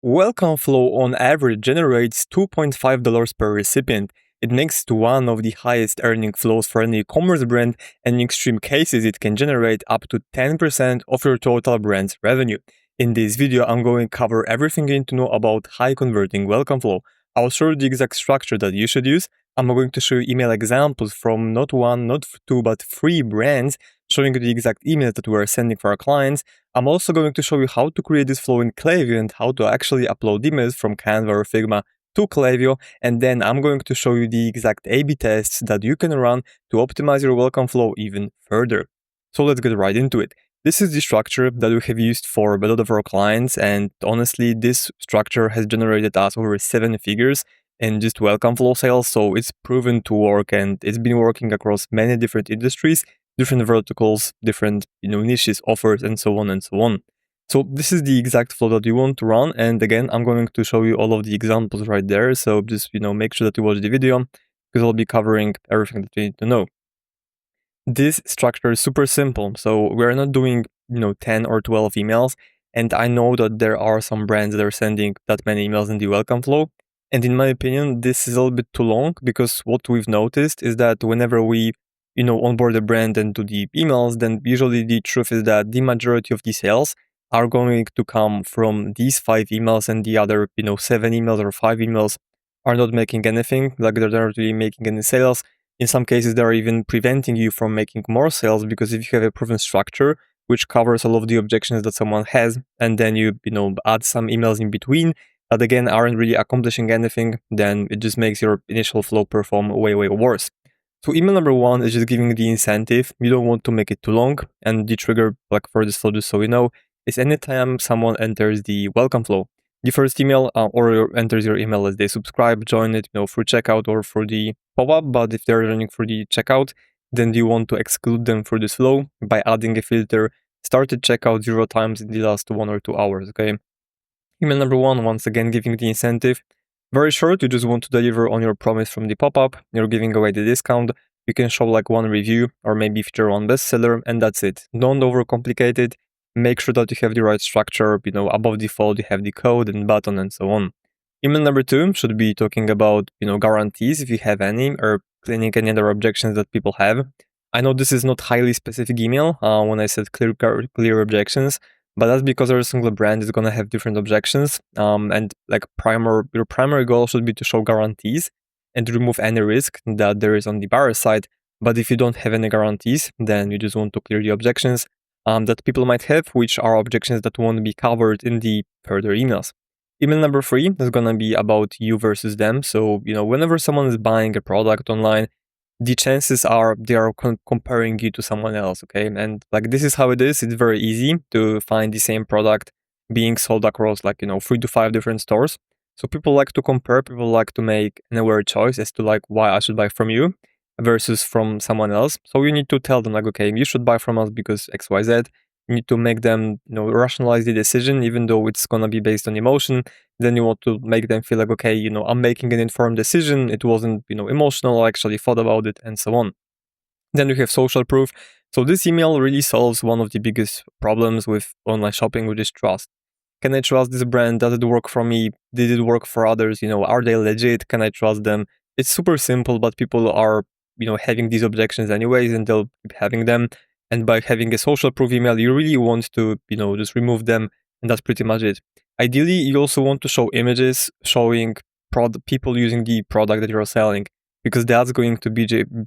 Welcome Flow on average generates $2.5 per recipient. It makes it one of the highest earning flows for an e-commerce brand, and in extreme cases, it can generate up to 10% of your total brand's revenue. In this video, I'm going to cover everything you need to know about high converting Welcome Flow. I'll show you the exact structure that you should use. I'm going to show you email examples from not one, not two, but three brands, showing you the exact emails that we're sending for our clients. I'm also going to show you how to create this flow in Klaviyo and how to actually upload emails from Canva or Figma to Klaviyo. And then I'm going to show you the exact A/B tests that you can run to optimize your welcome flow even further. So let's get right into it. This is the structure that we have used for a lot of our clients. And honestly, this structure has generated us over 7 figures in just welcome flow sales. So it's proven to work, and it's been working across many different industries, different verticals, different niches, offers, and so on and so on. So this is the exact flow that you want to run. And again, I'm going to show you all of the examples right there. So just make sure that you watch the video, because I'll be covering everything that you need to know. This structure is super simple. So we're not doing 10 or 12 emails. And I know that there are some brands that are sending that many emails in the welcome flow. And in my opinion, this is a little bit too long, because what we've noticed is that whenever we onboard a brand and do the emails, then usually the truth is that the majority of the sales are going to come from these 5 emails, and the other 7 emails or 5 emails are not making anything, like they're not really making any sales. In some cases, they're even preventing you from making more sales, because if you have a proven structure which covers all of the objections that someone has, and then you add some emails in between that again aren't really accomplishing anything, then it just makes your initial flow perform way worse. So email number 1 is just giving the incentive. You don't want to make it too long, and the trigger for this flow, just so you know, is anytime someone enters the welcome flow. The first email or enters your email as they subscribe, join it through checkout or for the pop-up, but if they're running for the checkout, then you want to exclude them for this flow by adding a filter, started checkout 0 times in the last 1 or 2 hours, okay? Email number 1, once again, giving the incentive. Very short, you just want to deliver on your promise from the pop-up. You're giving away the discount. You can show like 1 review or maybe feature 1 bestseller, and that's it. Don't overcomplicate it. Make sure that you have the right structure. Above default, you have the code and button and so on. Email number 2 should be talking about, guarantees if you have any, or cleaning any other objections that people have. I know this is not highly specific email when I said clear objections, but that's because every single brand is going to have different objections. And like your primary goal should be to show guarantees and to remove any risk that there is on the buyer side. But if you don't have any guarantees, then you just want to clear the objections that people might have, which are objections that won't be covered in the further emails. Email number 3 is going to be about you versus them. So, whenever someone is buying a product online, the chances are they are comparing you to someone else, okay? And like this is how it is. It's very easy to find the same product being sold across 3 to 5 different stores. So people like to compare, people like to make an aware choice as to why I should buy from you versus from someone else. So you need to tell them okay, you should buy from us because XYZ. You need to make them rationalize the decision, even though it's going to be based on emotion. Then you want to make them feel okay, I'm making an informed decision. It wasn't emotional. I actually thought about it, and so on. Then we have social proof. So this email really solves one of the biggest problems with online shopping, which is trust. Can I trust this brand? Does it work for me? Did it work for others? Are they legit? Can I trust them? It's super simple, but people are having these objections anyways, and they'll keep having them. And by having a social proof email, you really want to, just remove them. And that's pretty much it. Ideally, you also want to show images showing people using the product that you're selling, because that's going to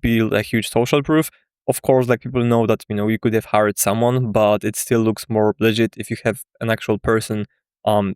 build a huge social proof. Of course, people know that, you could have hired someone, but it still looks more legit if you have an actual person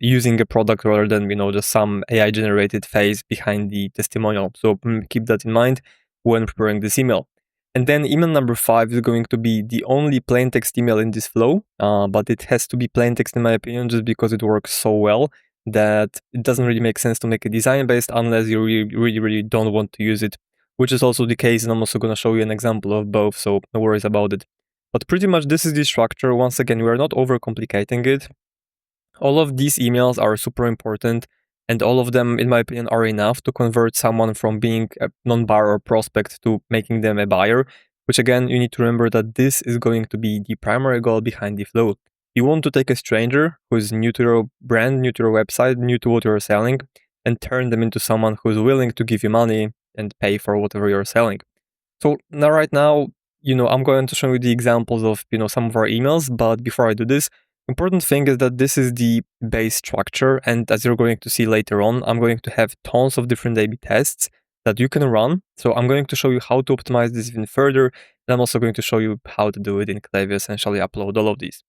using a product rather than, just some AI generated face behind the testimonial. So keep that in mind when preparing this email. And then email number 5 is going to be the only plain text email in this flow, but it has to be plain text in my opinion, just because it works so well that it doesn't really make sense to make it design based unless you really don't want to use it, which is also the case. And I'm also going to show you an example of both, so no worries about it. But pretty much this is the structure. Once again, we are not overcomplicating it. All of these emails are super important, and all of them, in my opinion, are enough to convert someone from being a non-buyer or prospect to making them a buyer, which again, you need to remember that this is going to be the primary goal behind the flow. You want to take a stranger who's new to your brand, new to your website, new to what you're selling, and turn them into someone who's willing to give you money and pay for whatever you're selling. So now, right now, I'm going to show you the examples of, some of our emails. But before I do this, important thing is that this is the base structure. And as you're going to see later on, I'm going to have tons of different A/B tests that you can run. So I'm going to show you how to optimize this even further. And I'm also going to show you how to do it in Klaviyo, essentially upload all of these.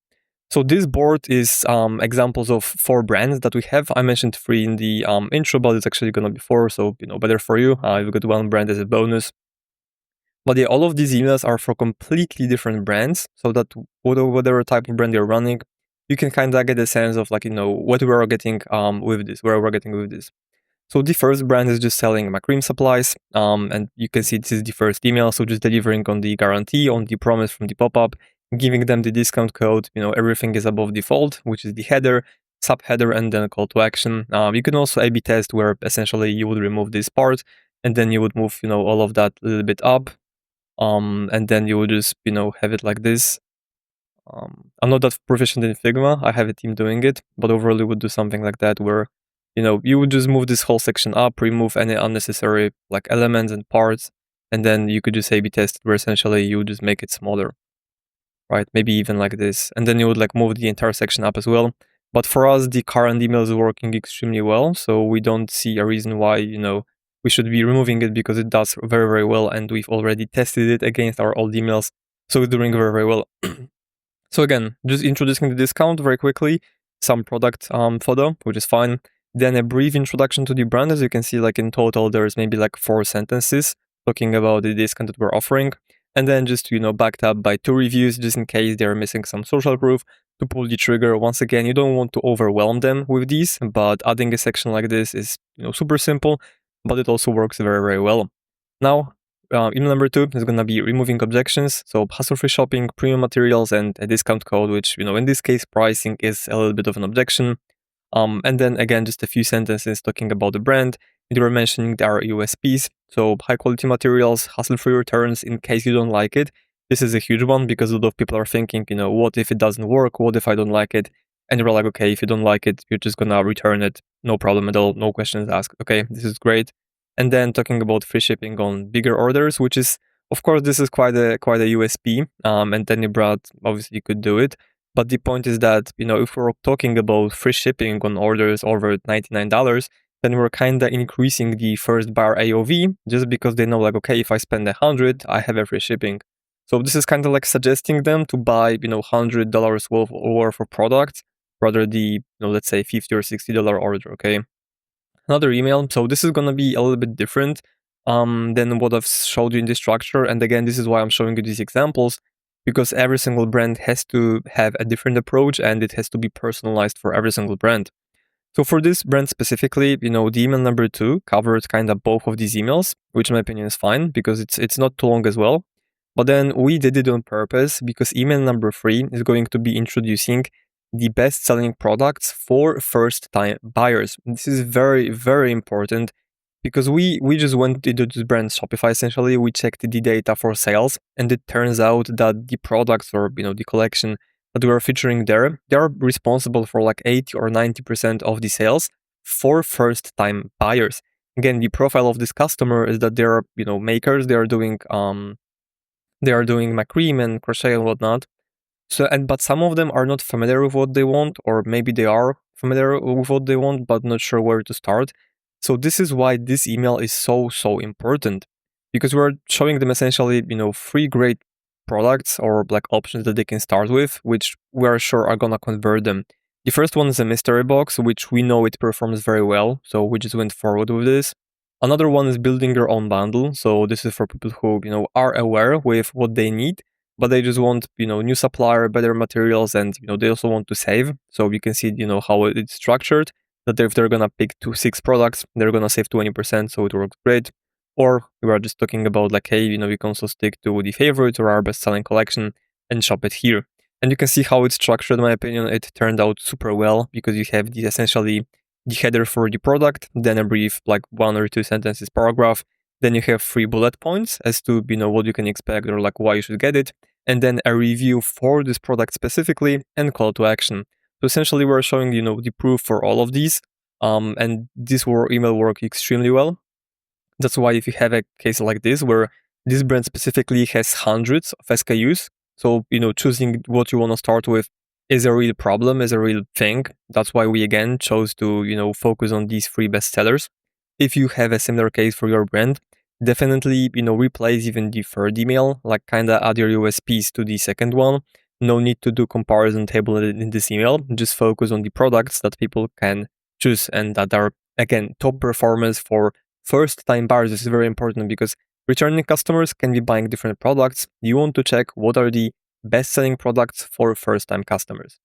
So this board is examples of 4 brands that we have. I mentioned 3 in the intro, but it's actually going to be 4. So, better for you. You've got 1 brand as a bonus. But yeah, all of these emails are for completely different brands, so that whatever type of brand you're running, you can kind of get a sense of what we're getting with this, where we're getting with this. So the first brand is just selling cream supplies, and you can see this is the first email, so just delivering on the guarantee, on the promise from the pop-up, giving them the discount code, everything is above default, which is the header, subheader, and then a call to action. You can also A/B test where essentially you would remove this part, and then you would move, all of that a little bit up, and then you would just, have it like this. I'm not that proficient in Figma. I have a team doing it, but overall, you would do something like that where, you would just move this whole section up, remove any unnecessary elements and parts, and then you could just A/B test where essentially you would just make it smaller, right? Maybe even like this, and then you would move the entire section up as well. But for us, the current email is working extremely well, so we don't see a reason why we should be removing it, because it does very, very well, and we've already tested it against our old emails, so it's doing very, very well. So again, just introducing the discount very quickly, some product photo, which is fine. Then a brief introduction to the brand. As you can see, in total, there's maybe 4 sentences talking about the discount that we're offering. And then just, backed up by 2 reviews, just in case they're missing some social proof to pull the trigger. Once again, you don't want to overwhelm them with these, but adding a section like this is, super simple, but it also works very, very well. Now, email number 2 is going to be removing objections. So hassle-free shopping, premium materials, and a discount code, which, in this case, pricing is a little bit of an objection. And then again, just a few sentences talking about the brand. They were mentioning their USPs. So high quality materials, hassle-free returns in case you don't like it. This is a huge one because a lot of people are thinking, what if it doesn't work? What if I don't like it? And you're like, okay, if you don't like it, you're just going to return it. No problem at all. No questions asked. Okay, this is great. And then talking about free shipping on bigger orders, which is, of course, this is quite a USP. And any brand obviously could do it. But the point is that, if we're talking about free shipping on orders over $99, then we're kind of increasing the first buyer AOV just because they know, okay, if I spend $100, I have a free shipping. So this is kind of suggesting them to buy, $100 worth of products rather the, let's say $50 or $60 order, okay? Another email. So this is going to be a little bit different than what I've showed you in the structure. And again, this is why I'm showing you these examples, because every single brand has to have a different approach and it has to be personalized for every single brand. So for this brand specifically, the email number 2 covered kind of both of these emails, which in my opinion is fine because it's not too long as well. But then we did it on purpose because email number 3 is going to be introducing the best-selling products for first-time buyers. This is very, very important because we just went into this brand Shopify, essentially. We checked the data for sales, and it turns out that the products or, the collection that we are featuring there, they are responsible for 80 or 90% of the sales for first-time buyers. Again, the profile of this customer is that they're, makers, they are doing macrame and crochet and whatnot. So, but some of them are not familiar with what they want, or maybe they are familiar with what they want, but not sure where to start. So this is why this email is so important, because we're showing them essentially, 3 great products or options that they can start with, which we are sure are gonna convert them. The first one is a mystery box, which we know it performs very well, so we just went forward with this. Another one is building your own bundle. So this is for people who, are aware with what they need, but they just want, new supplier, better materials, and, they also want to save. So you can see, how it's structured, that if they're gonna pick 6 products, they're gonna save 20%, so it works great. Or we are just talking about hey, you can also stick to the favorite or our best-selling collection and shop it here. And you can see how it's structured. In my opinion, it turned out super well because you have essentially the header for the product, then a brief 1 or 2 sentences paragraph. Then you have 3 bullet points as to what you can expect or why you should get it. and then a review for this product specifically, and call to action. So essentially, we're showing, the proof for all of these, and this email work extremely well. That's why if you have a case like this, where this brand specifically has hundreds of SKUs, so, choosing what you want to start with is a real problem, is a real thing. That's why we again chose to, focus on these 3 bestsellers. If you have a similar case for your brand, definitely, replace even the third email, like kind of add your USPs to the second one. No need to do comparison table in this email. Just focus on the products that people can choose and that are, again, top performers for first-time buyers. This is very important because returning customers can be buying different products. You want to check what are the best-selling products for first-time customers.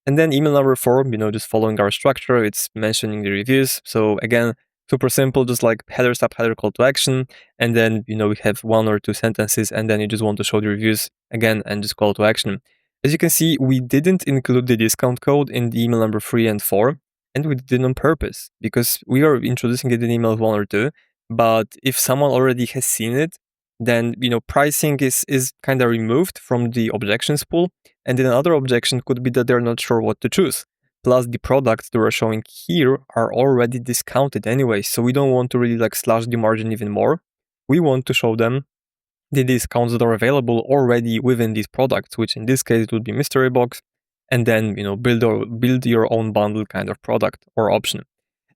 And then email number 4, just following our structure, it's mentioning the reviews. So again, super simple, just like header, subheader, call to action. And then, we have 1 or 2 sentences, and then you just want to show the reviews again and just call to action. As you can see, we didn't include the discount code in the email number 3 and 4, and we did it on purpose because we are introducing it in email 1 or 2. But if someone already has seen it, then, pricing is kind of removed from the objections pool. And then another objection could be that they're not sure what to choose. Plus, the products that we're showing here are already discounted anyway, so we don't want to really slash the margin even more. We want to show them the discounts that are available already within these products, which in this case it would be mystery box, and then build your own bundle kind of product or option.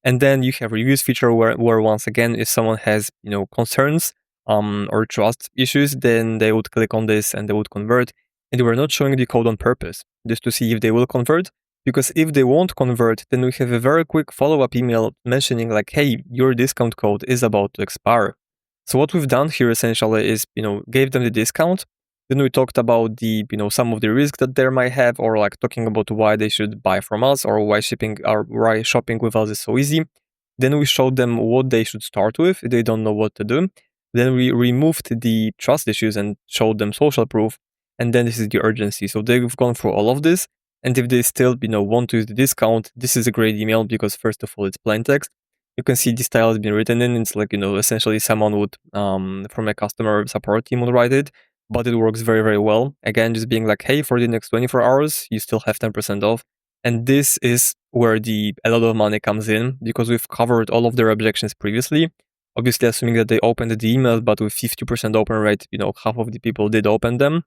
And then you have reviews feature where once again, if someone has concerns or trust issues, then they would click on this and they would convert. And we're not showing the code on purpose just to see if they will convert, because if they won't convert, then we have a very quick follow-up email mentioning hey, your discount code is about to expire. So what we've done here essentially is gave them the discount. Then we talked about the some of the risks that they might have, or talking about why they should buy from us, or why shopping with us is so easy. Then we showed them what they should start with if they don't know what to do. Then we removed the trust issues and showed them social proof. And then this is the urgency. So they've gone through all of this. And if they still want to use the discount, this is a great email because first of all, it's plain text. You can see the style has been written in. It's essentially someone would from a customer support team would write it. But it works very, very well. Again, just being hey, for the next 24 hours, you still have 10% off. And this is where a lot of money comes in, because we've covered all of their objections previously. Obviously, assuming that they opened the email, but with 50% open rate, half of the people did open them.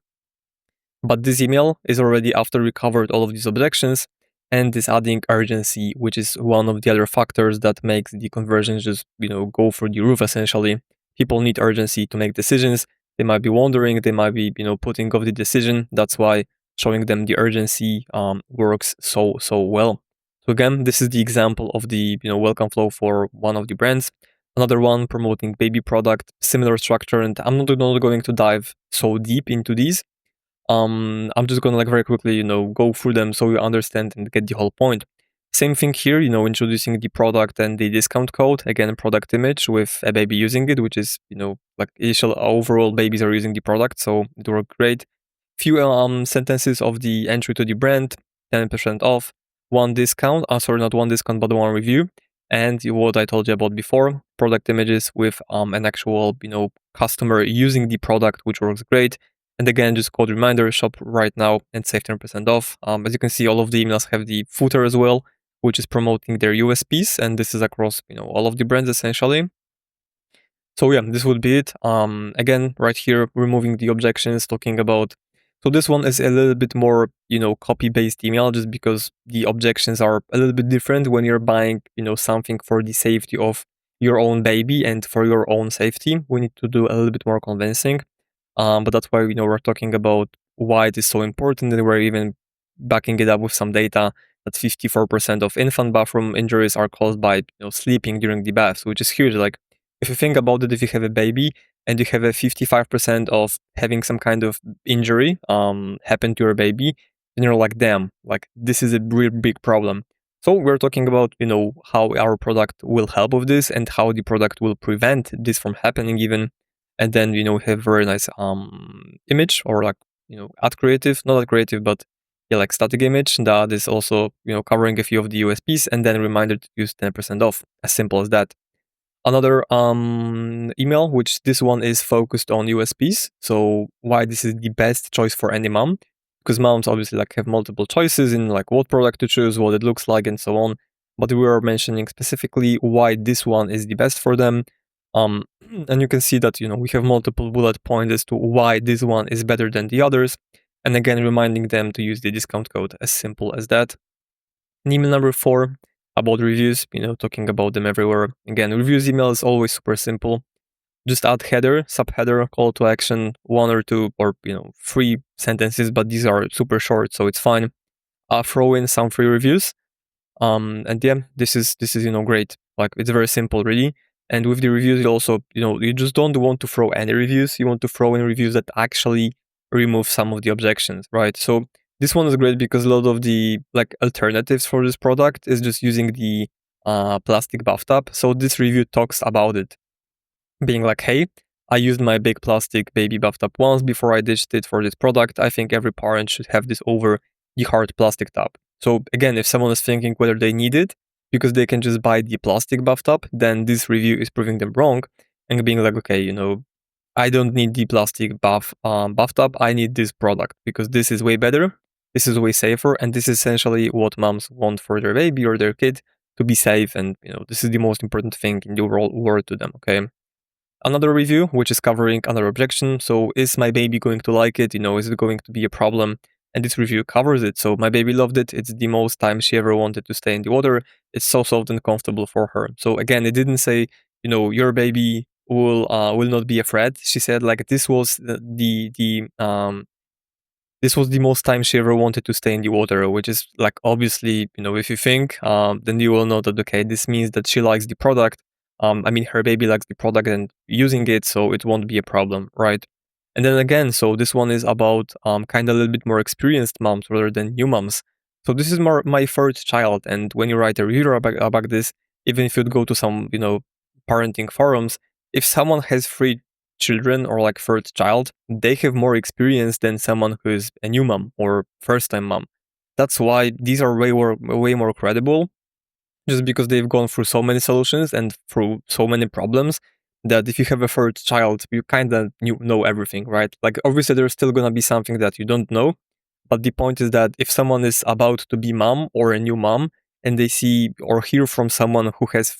But this email is already after we covered all of these objections, and is adding urgency, which is one of the other factors that makes the conversions just, go through the roof, essentially. People need urgency to make decisions. They might be wondering, they might be, putting off the decision. That's why showing them the urgency works so well. So again, this is the example of the, welcome flow for one of the brands. Another one promoting baby product, similar structure, and I'm not going to dive so deep into these. I'm just gonna very quickly, go through them so you understand and get the whole point. Same thing here, introducing the product and the discount code. Again, product image with a baby using it, which is, initial overall babies are using the product, so it worked great. Few sentences of the entry to the brand, 10% off, one discount, not one discount, but one review. And what I told you about before, product images with an actual, customer using the product, which works great. And again, just code reminder, shop right now and save 10% off. As you can see, all of the emails have the footer as well, which is promoting their USPs. And this is across, all of the brands essentially. So yeah, this would be it. Again, right here, removing the objections, talking about. So this one is a little bit more, copy-based email, just because the objections are a little bit different when you're buying, something for the safety of your own baby and for your own safety. We need to do a little bit more convincing. But that's why, we're talking about why it is so important, and we're even backing it up with some data that 54% of infant bathroom injuries are caused by, sleeping during the baths, which is huge. If you think about it, if you have a baby and you have a 55% of having some kind of injury happen to your baby, then you're damn, this is a real big problem. So we're talking about, how our product will help with this and how the product will prevent this from happening even. And then, we have very nice image, or ad creative, not ad creative, but yeah, static image that is also, covering a few of the USPs, and then a reminder to use 10% off. As simple as that. Another email, which this one is focused on USPs. So why this is the best choice for any mom, because moms obviously like have multiple choices in like what product to choose, what it looks like, and so on. But we are mentioning specifically why this one is the best for them. Um, and you can see that we have multiple bullet points as to why this one is better than the others. And again, reminding them to use the discount code, as simple as that. And email number 4, about reviews, talking about them everywhere. Again, reviews email is always super simple. Just add header, subheader, call to action, 1 or 2 or 3 sentences, but these are super short, so it's fine. Throw in some free reviews. And yeah, this is great. Like, it's very simple, really. And with the reviews, you also you just don't want to throw any reviews. You want to throw in reviews that actually remove some of the objections, right? So this one is great because a lot of the like alternatives for this product is just using the plastic bathtub. So this review talks about it, being like, hey, I used my big plastic baby bathtub once before I ditched it for this product. I think every parent should have this over the hard plastic tub. So again, if someone is thinking whether they need it because they can just buy the plastic bathtub, then this review is proving them wrong and being like, okay, I don't need the plastic bathtub. I need this product because this is way better. This is way safer, and this is essentially what moms want for their baby or their kid, to be safe. And this is the most important thing in the world to them. Okay. Another review, which is covering another objection. So is my baby going to like it? Is it going to be a problem? And this review covers it. So my baby loved it. It's the most time she ever wanted to stay in the water. It's so soft and comfortable for her. So again, it didn't say, your baby will not be afraid. She said like this was this was the most time she ever wanted to stay in the water, which is like, obviously, if you think, then you will know that, okay, this means that she likes the product. I mean, her baby likes the product and using it, so it won't be a problem, right? And then again, so this one is about kind of a little bit more experienced moms rather than new moms. So this is more my third child, and when you write a review about this, even if you'd go to some, parenting forums, if someone has 3 children or like third child, they have more experience than someone who is a new mom or first time mom. That's why these are way more credible, just because they've gone through so many solutions and through so many problems, that if you have a third child, you kind of know everything, right? Like, obviously there's still gonna be something that you don't know, but the point is that if someone is about to be mom or a new mom and they see or hear from someone who has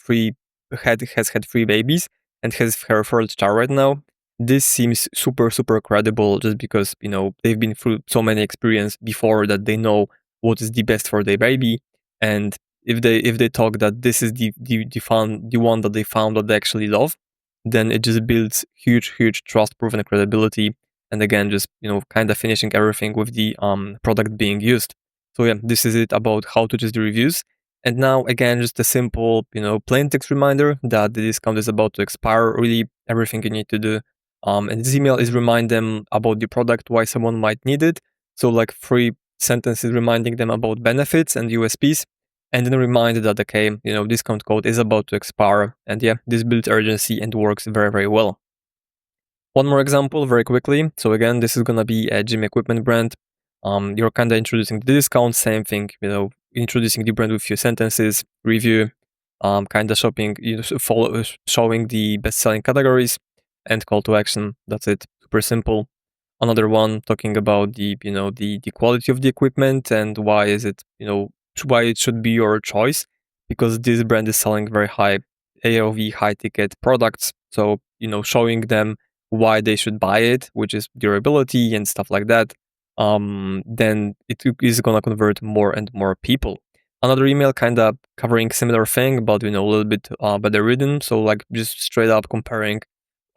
had 3 babies and has her third child right now, this seems super credible, just because they've been through so many experience before that they know what is the best for their baby. And if they talk that this is the one that they found that they actually love, then it just builds huge trust, proof, and credibility. And again, just kind of finishing everything with the product being used. So yeah, this is it about how to choose the reviews. And now again, just a simple plain text reminder that the discount is about to expire. Really, everything you need to do and this email is remind them about the product, why someone might need it. So like 3 sentences reminding them about benefits and USPs, and then remind that, okay, discount code is about to expire. And yeah, this builds urgency and works very well. One more example very quickly. So again, this is gonna be a gym equipment brand. You're kind of introducing the discount, same thing, introducing the brand with few sentences, review, kind of showing the best-selling categories, and call to action. That's it. Super simple. Another one talking about the quality of the equipment and why is it why it should be your choice, because this brand is selling very high AOV, high ticket products. So showing them why they should buy it, which is durability and stuff like that. Then it is gonna convert more and more people. Another email kind of covering similar thing, but a little bit better written. So like just straight up comparing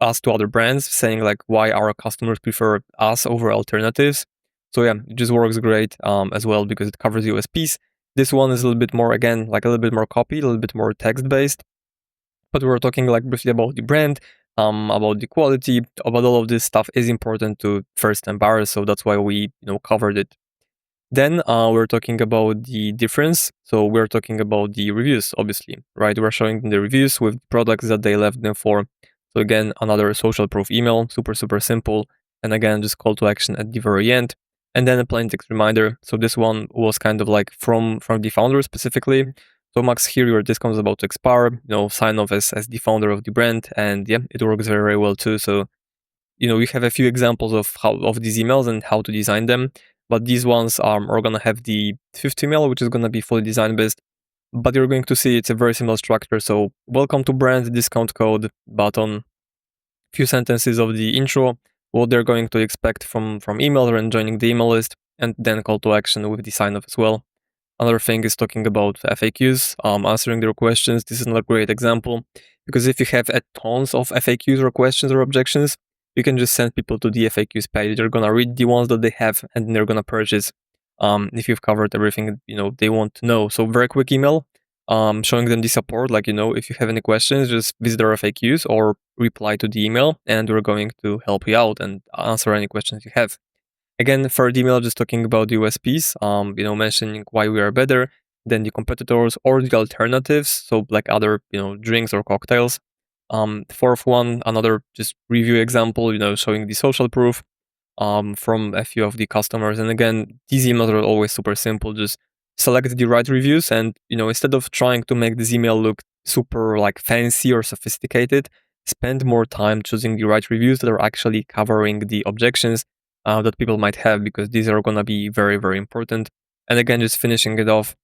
us to other brands, saying like why our customers prefer us over alternatives. So yeah, it just works great as well because it covers USPs. This one is a little bit more, again, like a little bit more copy, a little bit more text based. But we're talking like briefly about the brand, about the quality, about all of this stuff is important to first time buyers. So that's why we covered it. Then we're talking about the difference. So we're talking about the reviews, obviously, right? We're showing them the reviews with products that they left them for. So again, another social proof email, super simple. And again, just call to action at the very end. And then a plain text reminder. So this one was kind of like from the founder specifically. So Max, here your discount is about to expire, sign off as the founder of the brand. And yeah, it works very, very well too. So, we have a few examples of these emails and how to design them. But these ones are going to have the 50 email, which is going to be fully design based. But you're going to see it's a very similar structure. So welcome to brand, discount code, button, few sentences of the intro, what they're going to expect from email and joining the email list, and then call to action with the sign off as well. Another thing is talking about FAQs, answering their questions. This is another great example because if you have a tons of FAQs or questions or objections, you can just send people to the FAQs page. They're gonna read the ones that they have and they're gonna purchase. If you've covered everything they want to know. So very quick email, showing them the support. Like if you have any questions, just visit our FAQs or reply to the email, and we're going to help you out and answer any questions you have. Again, third email, just talking about the USPs, mentioning why we are better than the competitors or the alternatives. So like other, drinks or cocktails. Fourth one, another just review example, showing the social proof, from a few of the customers. And again, these emails are always super simple. Just select the right reviews and, instead of trying to make this email look super like fancy or sophisticated, spend more time choosing the right reviews that are actually covering the objections that people might have, because these are going to be very, very important. And again, just finishing it off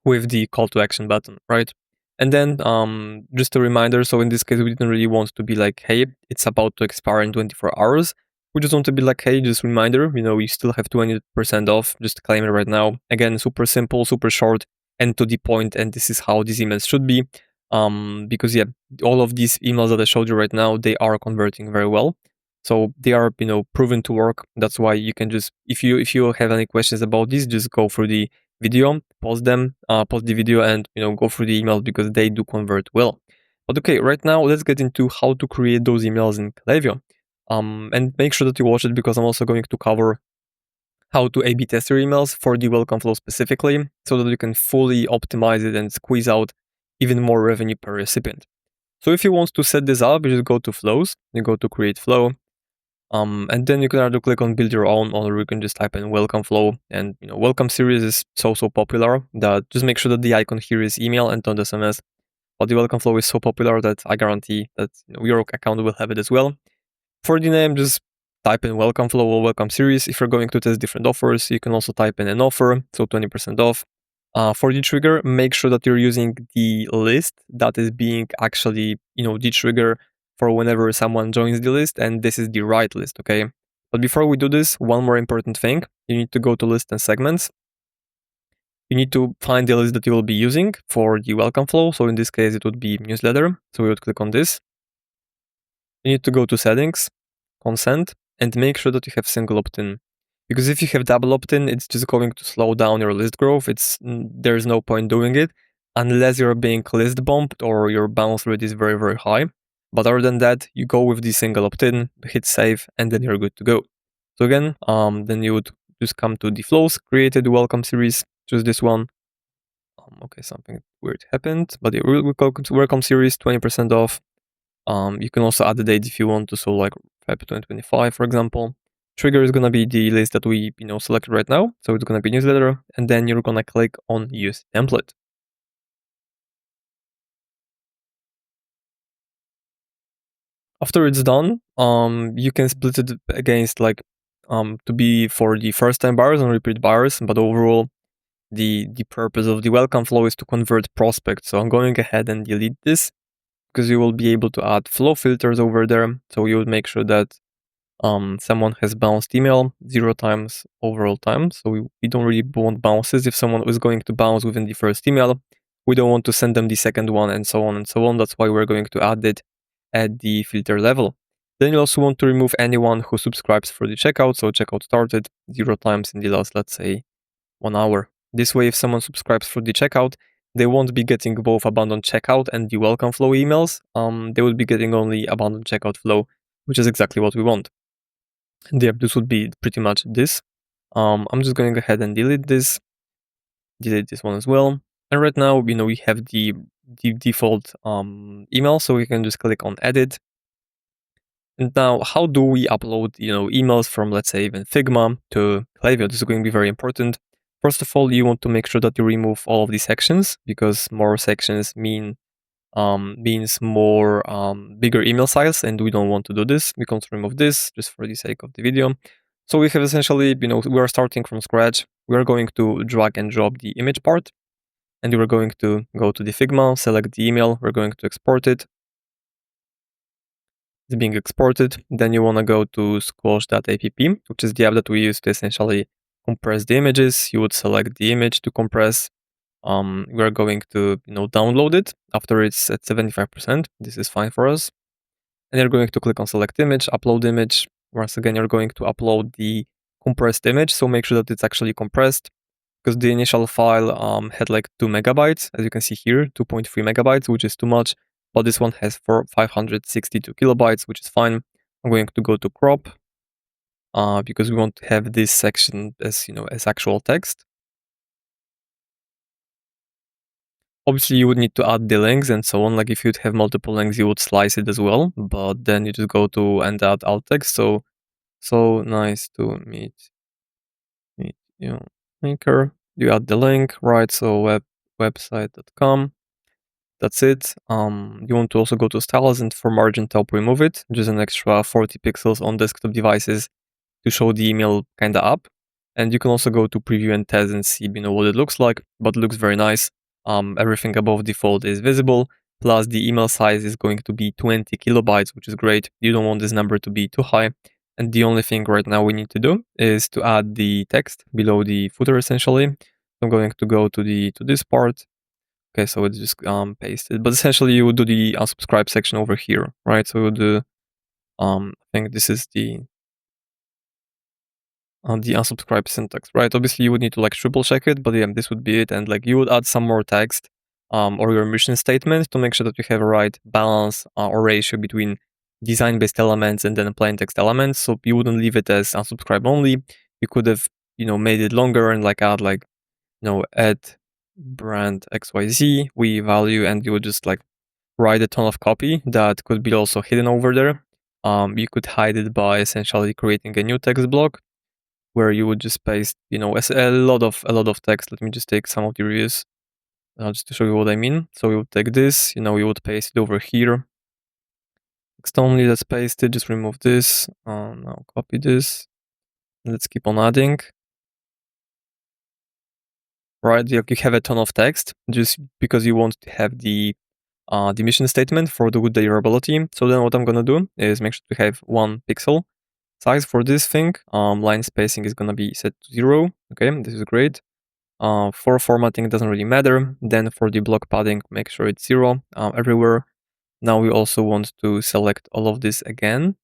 with the call to action button, right? And then just a reminder, so in this case, we didn't really want to be like, hey, it's about to expire in 24 hours. We just want to be like, hey, just reminder, you still have 20% off, just claim it right now. Again, super simple, super short, and to the point, and this is how these emails should be. Because yeah, all of these emails that I showed you right now, they are converting very well. So they are, proven to work. That's why you can just, if you have any questions about this, just go through the video, pause the video, and go through the emails because they do convert well. But okay, right now let's get into how to create those emails in Klaviyo. And make sure that you watch it because I'm also going to cover how to A/B test your emails for the welcome flow specifically, so that you can fully optimize it and squeeze out even more revenue per recipient. So if you want to set this up, you just go to flows, you go to create flow, and then you can either click on build your own, or you can just type in welcome flow. And welcome series is so popular that just make sure that the icon here is email and not SMS. But the welcome flow is so popular that I guarantee that your account will have it as well. For the name, just type in welcome flow or welcome series. If you're going to test different offers, you can also type in an offer, so 20% off. For the trigger, make sure that you're using the list that is being actually, the trigger for whenever someone joins the list, and this is the right list, okay? But before we do this, one more important thing, you need to go to list and segments. You need to find the list that you will be using for the welcome flow. So in this case, it would be newsletter. So we would click on this. You need to go to settings, consent, and make sure that you have single opt-in. Because if you have double opt-in, it's just going to slow down your list growth. There's no point doing it unless you're being list bumped or your bounce rate is very, very high. But other than that, you go with the single opt-in, hit save, and then you're good to go. So again, then you would just come to the flows, created welcome series, choose this one. Okay, something weird happened, but it will welcome series, 20% off. You can also add the date if you want to, so like Feb 2025, for example. Trigger is gonna be the list that we selected right now, so it's gonna be newsletter, and then you're gonna click on use template. After it's done, you can split it against like to be for the first time buyers and repeat buyers, but overall the purpose of the welcome flow is to convert prospects. So I'm going ahead and delete this because you will be able to add flow filters over there. So you would make sure that someone has bounced email 0 times overall time. So we don't really want bounces. If someone is going to bounce within the first email, we don't want to send them the second one, and so on and so on. That's why we're going to add it at the filter level. Then you also want to remove anyone who subscribes for the checkout. So checkout started 0 times in the last, let's say, 1 hour. This way, if someone subscribes for the checkout, they won't be getting both abandoned checkout and the welcome flow emails. They will be getting only abandoned checkout flow, which is exactly what we want. And yeah, this would be pretty much this. I'm just going ahead and delete this one as well. And right now, we have the default email, so we can just click on edit. And now, how do we upload, emails from, let's say, even Figma to Klaviyo? This is going to be very important. First of all, you want to make sure that you remove all of these sections, because more sections means more bigger email size, and we don't want to do this. We can remove this just for the sake of the video. So we have essentially, we are starting from scratch. We are going to drag and drop the image part, and we're going to go to the Figma, select the email, we're going to export it. It's being exported. Then you want to go to squash.app, which is the app that we use to essentially compress the images. You would select the image to compress. We're going to download it after it's at 75%. This is fine for us. And you're going to click on select image, upload image. Once again, you're going to upload the compressed image, so make sure that it's actually compressed, because the initial file had like 2 megabytes, as you can see here, 2.3 megabytes, which is too much, but this one has 562 kilobytes, which is fine. I'm going to go to crop, because we want to have this section as as actual text. Obviously, you would need to add the links and so on. Like if you'd have multiple links, you would slice it as well, but then you just go to and add alt text. So nice to meet you, maker. You add the link, right? So website.com. That's it. You want to also go to styles, and for margin top, remove it. Just an extra 40 pixels on desktop devices to show the email kind of up. And you can also go to preview and test and see what it looks like, but it looks very nice. Everything above default is visible, plus the email size is going to be 20 kilobytes, which is great. You don't want this number to be too high. And the only thing right now we need to do is to add the text below the footer, essentially. I'm going to go to this part. Okay, so it's just pasted. But essentially you would do the unsubscribe section over here, right? So we'll do I think this is the unsubscribe syntax, right? Obviously you would need to like triple check it, but yeah, this would be it. And like you would add some more text or your mission statement to make sure that you have a right balance or ratio between design-based elements and then plain text elements. So you wouldn't leave it as unsubscribe only. You could have, made it longer and like add like, add brand XYZ, we value, and you would just like write a ton of copy that could be also hidden over there. You could hide it by essentially creating a new text block where you would just paste, a lot of text. Let me just take some of the reviews just to show you what I mean. So we would take this, we would paste it over here. Text only, let's paste it, just remove this. Now copy this. Let's keep on adding. Right, you have a ton of text just because you want to have the mission statement for the good deliverability. So then what I'm gonna do is make sure to have 1 pixel size for this thing. Line spacing is gonna be set to 0. Okay, this is great. For formatting, it doesn't really matter. Then for the block padding, make sure it's 0 everywhere. Now we also want to select all of this again.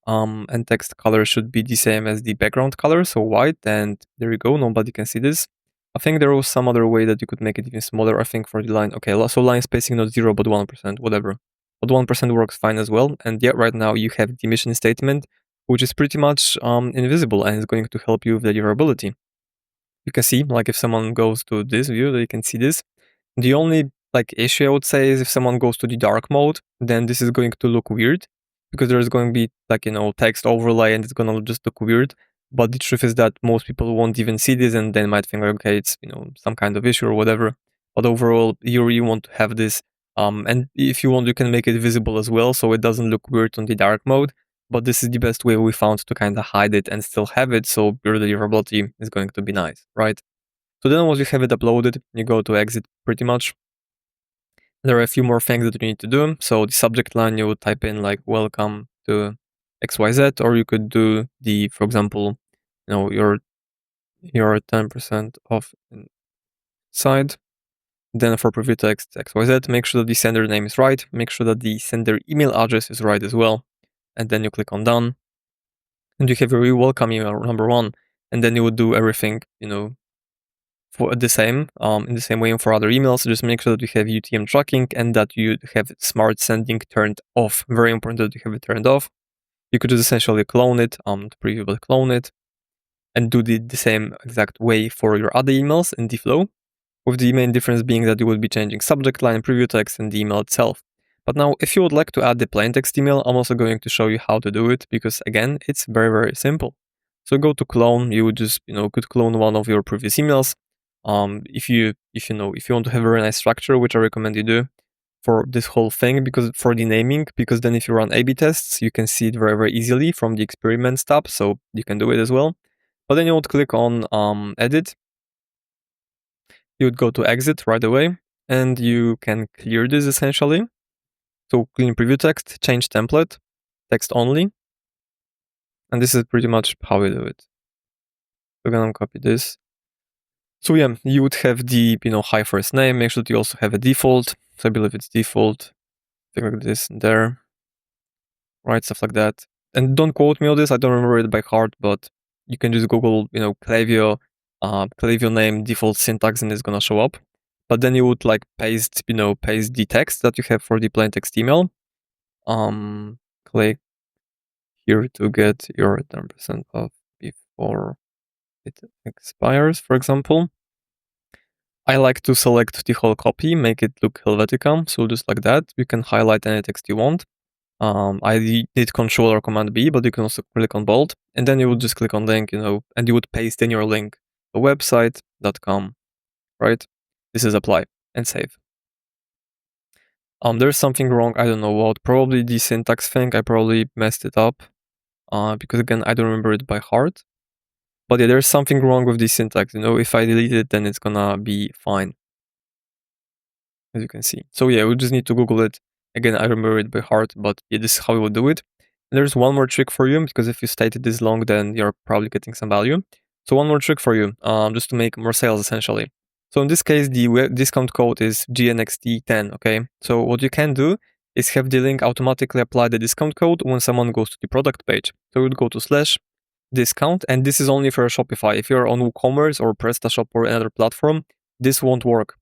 And text color should be the same as the background color, so white, and there you go, nobody can see this. I think there was some other way that you could make it even smaller, I think for the line. Okay, so line spacing not 0 but 1%, whatever. But 1% works fine as well. And yeah, right now you have the mission statement, which is pretty much invisible and is going to help you with deliverability. You can see, like if someone goes to this view, they can see this. The only like issue I would say is if someone goes to the dark mode, then this is going to look weird because there's going to be like, text overlay and it's going to just look weird. But the truth is that most people won't even see this and they might think, okay, it's, some kind of issue or whatever. But overall, you really want to have this. And if you want, you can make it visible as well, so it doesn't look weird on the dark mode. But this is the best way we found to kind of hide it and still have it, so your deliverability is going to be nice, right? So then once you have it uploaded, you go to exit pretty much. There are a few more things that you need to do. So the subject line, you would type in like welcome to XYZ, or you could do the, for example, your 10% off inside. Then for preview text XYZ, make sure that the sender name is right. Make sure that the sender email address is right as well. And then you click on done. And you have your welcome email number 1. And then you would do everything, for the same, in the same way for other emails. Just make sure that you have UTM tracking and that you have smart sending turned off. Very important that you have it turned off. You could just essentially clone it, to preview, but clone it, and do the same exact way for your other emails in the flow, with the main difference being that you would be changing subject line, preview text, and the email itself. But now, if you would like to add the plain text email, I'm also going to show you how to do it, because again, it's very, very simple. So go to clone. You would just could clone one of your previous emails. If you want to have a very nice structure, which I recommend you do for this whole thing, because for the naming, because then if you run A/B tests, you can see it very, very easily from the experiments tab, so you can do it as well. But then you would click on edit. You would go to exit right away, and you can clear this essentially. So clean preview text, change template, text only, and this is pretty much how we do it. We're gonna copy this. So yeah, you would have the high first name. Make sure that you also have a default. So I believe it's default. Thing like this and there, right? Stuff like that. And don't quote me on this. I don't remember it by heart, but you can just Google Klaviyo, Klaviyo name default syntax, and it's gonna show up. But then you would like paste the text that you have for the plain text email. Click here to get your 10% off before it expires, for example. I like to select the whole copy, make it look Helvetica, so just like that. You can highlight any text you want. I did Control or Command B, but you can also click on bold, and then you would just click on link, and you would paste in your link, the website.com, right? This is apply and save. There's something wrong, I don't know what, probably the syntax thing, I probably messed it up, because again, I don't remember it by heart. But yeah, there's something wrong with the syntax, if I delete it, then it's gonna be fine, as you can see. So yeah, we just need to Google it. Again, I remember it by heart, but yeah, this is how we would do it. And there's one more trick for you, because if you stayed it this long, then you're probably getting some value. So one more trick for you, just to make more sales, essentially. So in this case, the discount code is GNXT10, okay? So what you can do is have the link automatically apply the discount code when someone goes to the product page. So you would go to /discount, and this is only for Shopify. If you're on WooCommerce or PrestaShop or another platform, this won't work.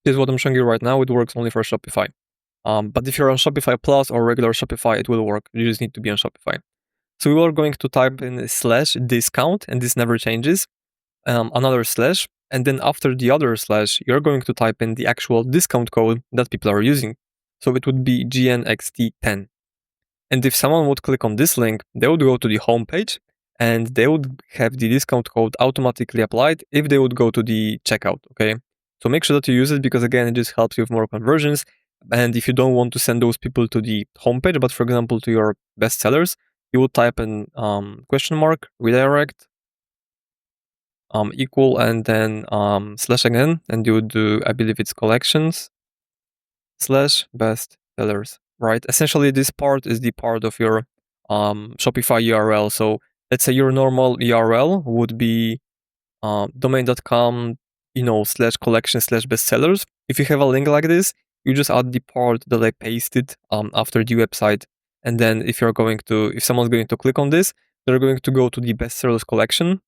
This is what I'm showing you right now. It works only for Shopify. But if you're on Shopify Plus or regular Shopify, it will work. You just need to be on Shopify. So we are going to type in /discount, and this never changes. Another slash, and then after the other slash, you're going to type in the actual discount code that people are using. So it would be GNXT10. And if someone would click on this link, they would go to the home page, and they would have the discount code automatically applied if they would go to the checkout, okay? So make sure that you use it, because again, it just helps you with more conversions. And if you don't want to send those people to the homepage, but for example, to your best sellers, you would type in question mark, redirect, equal, and then slash again, and you would do, I believe it's collections, /best sellers, right? Essentially, this part is the part of your Shopify URL. So let's say your normal URL would be domain.com, /collection /bestsellers. If you have a link like this, you just add the part that I pasted after the website. And then if someone's going to click on this, they're going to go to the bestsellers collection.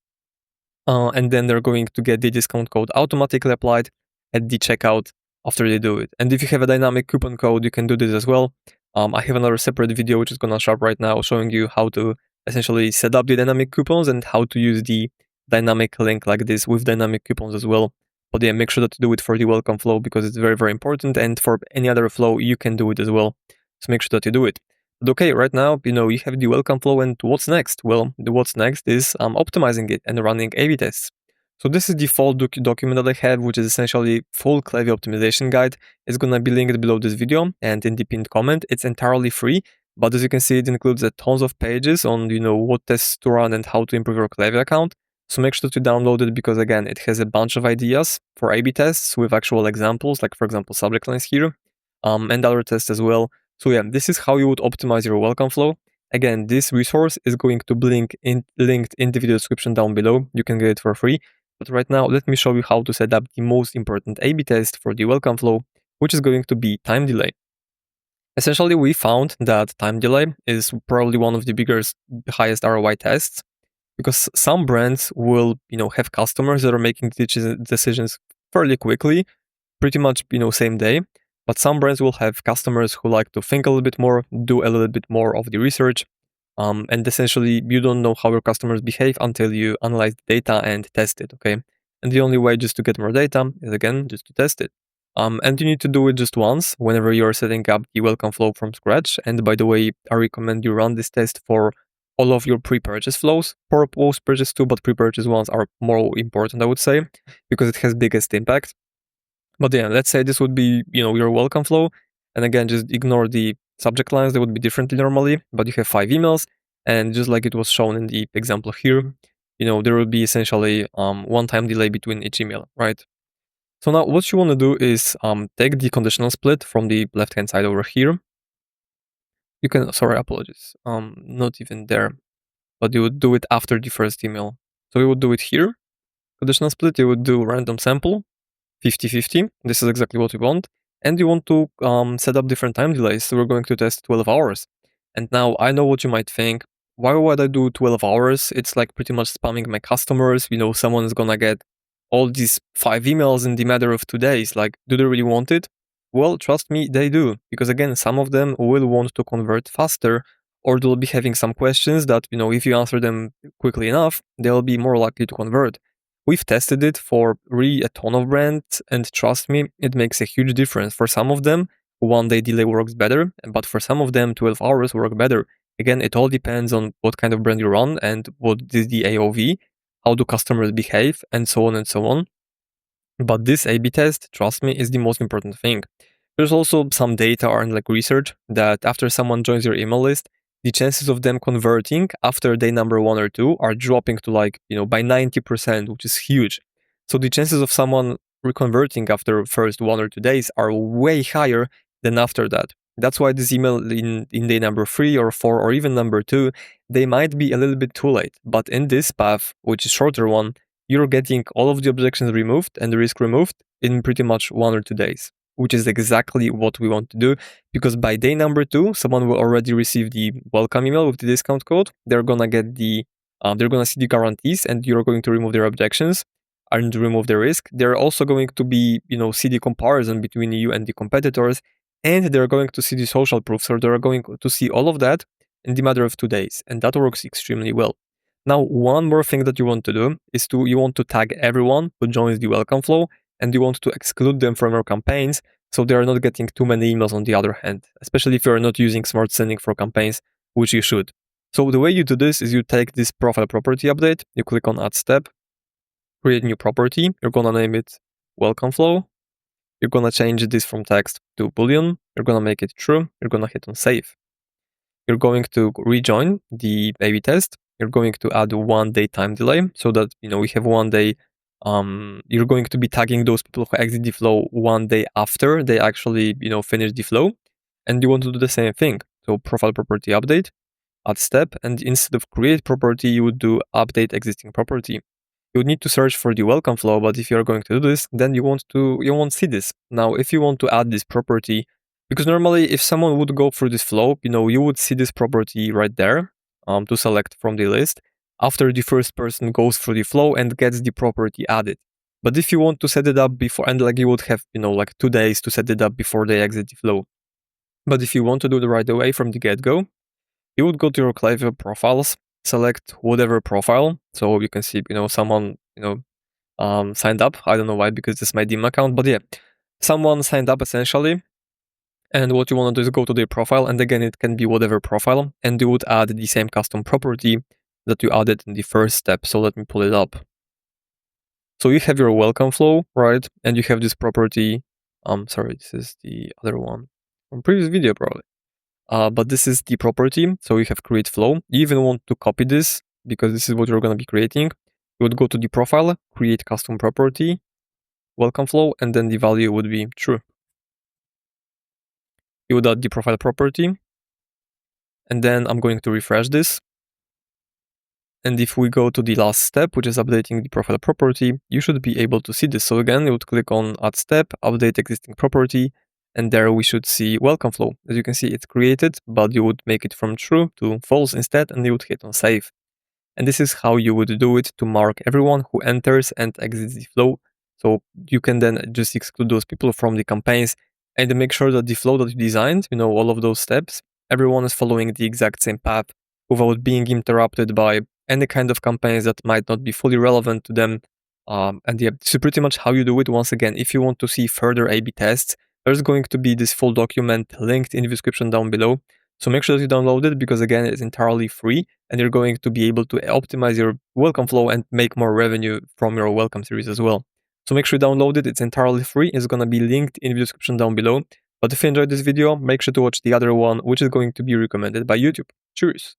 And then they're going to get the discount code automatically applied at the checkout after they do it. And if you have a dynamic coupon code, you can do this as well. I have another separate video which is going to show up right now, showing you how to essentially set up the dynamic coupons and how to use the dynamic link like this with dynamic coupons as well. But yeah, make sure that you do it for the welcome flow, because it's very, very important. And for any other flow, you can do it as well. So make sure that you do it. But okay, right now, you have the welcome flow, and what's next? Well, what's next is optimizing it and running A/B tests. So this is the full document that I have, which is essentially full Klaviyo optimization guide. It's going to be linked below this video and in the pinned comment. It's entirely free, but as you can see, it includes tons of pages on what tests to run and how to improve your Klaviyo account. So make sure to download it, because again, it has a bunch of ideas for A/B tests with actual examples, like for example, subject lines here, and other tests as well. So yeah, this is how you would optimize your welcome flow. Again, this resource is going to be linked in the video description down below. You can get it for free. But right now, let me show you how to set up the most important A/B test for the welcome flow, which is going to be time delay. Essentially, we found that time delay is probably one of the highest ROI tests, because some brands will, have customers that are making decisions fairly quickly, pretty much, same day. But some brands will have customers who like to think a little bit more, do a little bit more of the research. And essentially, you don't know how your customers behave until you analyze the data and test it, okay? And the only way just to get more data is, again, just to test it. And you need to do it just once whenever you're setting up the welcome flow from scratch. And by the way, I recommend you run this test for all of your pre-purchase flows for post-purchase too, but pre-purchase ones are more important, I would say, because it has biggest impact. But yeah, let's say this would be, your welcome flow. And again, just ignore the subject lines. They would be differently normally, but you have 5 emails. And just like it was shown in the example here, there will be essentially one time delay between each email, right? So now what you want to do is take the conditional split from the left-hand side over here. You can, sorry, apologies, not even there, but you would do it after the first email. So you would do it here, conditional split, you would do random sample, 50-50. This is exactly what we want. And you want to set up different time delays. So we're going to test 12 hours. And now I know what you might think. Why would I do 12 hours? It's like pretty much spamming my customers. Someone is gonna get all these 5 emails in the matter of 2 days. Like, do they really want it? Well, trust me, they do. Because again, some of them will want to convert faster, or they'll be having some questions that, if you answer them quickly enough, they'll be more likely to convert. We've tested it for really a ton of brands, and trust me, it makes a huge difference. For some of them, 1 day delay works better, but for some of them, 12 hours work better. Again, it all depends on what kind of brand you run and what is the AOV, how do customers behave, and so on and so on. But this A/B test, trust me, is the most important thing. There's also some data and like research that after someone joins your email list, the chances of them converting after day number 1 or 2 are dropping to by 90%, which is huge. So the chances of someone reconverting after first 1 or 2 days are way higher than after that. That's why this email in day number 3 or 4 or even number 2, they might be a little bit too late. But in this path, which is shorter one, you're getting all of the objections removed and the risk removed in pretty much 1 or 2 days, which is exactly what we want to do, because by day number 2, someone will already receive the welcome email with the discount code. They're gonna get they're gonna see the guarantees, and you're going to remove their objections and remove the risk. They're also going to be, see the comparison between you and the competitors, and they're going to see the social proofs, or they're going to see all of that in the matter of 2 days, and that works extremely well. Now, one more thing that you want to do is you want to tag everyone who joins the welcome flow, and you want to exclude them from your campaigns, so they are not getting too many emails on the other hand, especially if you are not using smart sending for campaigns, which you should. So the way you do this is you take this profile property update, you click on add step, create new property, you're gonna name it welcome flow, you're gonna change this from text to boolean, you're gonna make it true, you're gonna hit on save. You're going to rejoin the A/B test. You're going to add 1 day time delay so that we have 1 day. You're going to be tagging those people who exit the flow 1 day after they actually finish the flow, and you want to do the same thing. So profile property update, add step, and instead of create property, you would do update existing property. You would need to search for the welcome flow, but if you're going to do this, then you won't see this. Now, if you want to add this property, because normally if someone would go through this flow, you would see this property right there to select from the list after the first person goes through the flow and gets the property added. But if you want to set it up before, and like you would have, like 2 days to set it up before they exit the flow. But if you want to do it right away from the get-go, you would go to your Klaviyo profiles, select whatever profile. So you can see, someone, signed up. I don't know why, because this is my Dim account, but yeah, someone signed up essentially. And what you want to do is go to their profile, and again, it can be whatever profile, and you would add the same custom property that you added in the first step. So let me pull it up. So you have your welcome flow, right? And you have this property. Sorry, this is the other one from previous video probably. But this is the property. So you have create flow. You even want to copy this because this is what you're going to be creating. You would go to the profile, create custom property, welcome flow, and then the value would be true. You would add the profile property, and then I'm going to refresh this. And if we go to the last step, which is updating the profile property, you should be able to see this. So again, you would click on add step, update existing property, and there we should see welcome flow. As you can see, it's created, but you would make it from true to false instead, and you would hit on save. And this is how you would do it to mark everyone who enters and exits the flow. So you can then just exclude those people from the campaigns and make sure that the flow that you designed, all of those steps, everyone is following the exact same path without being interrupted by any kind of campaigns that might not be fully relevant to them. And yeah, this is pretty much how you do it. Once again, if you want to see further A/B tests, there's going to be this full document linked in the description down below. So make sure that you download it because again, it's entirely free and you're going to be able to optimize your welcome flow and make more revenue from your welcome series as well. So make sure you download it. It's entirely free. It's going to be linked in the description down below. But if you enjoyed this video, make sure to watch the other one, which is going to be recommended by YouTube. Cheers!